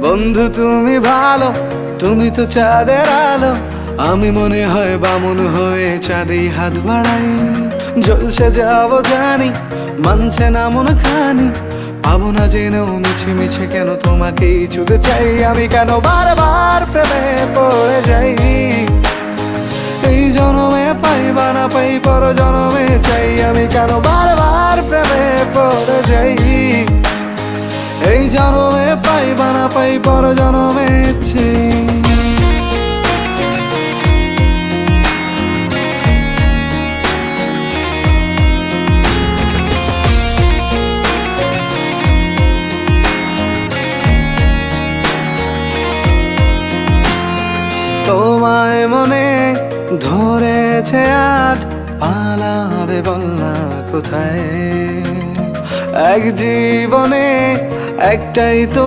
বন্ধু তুমি ভালো, তুমি তো চাঁদের আলো, আমি মনে হয় বামুন হয়ে চাঁদে হাত বাড়াই। জলসে যাবো জানি, মানছে না মন খানি, পাবো না জেনেও মিছে মিছে কেন তোমাকেই ছুতে চাই। আমি কেন বারবার প্রেমে পড়ে যাই, এই জনমে পাই বা না পাই পর জনমে চাই। আমি কেন বারবার প্রেমে পড়ে যাই, এই জনমে পাই বা না পাই পর জনমে চাই। তোমায় মনে ধরেছে আজ, পালাবে বলনা কোথায়? এক জীবনে একটাই তো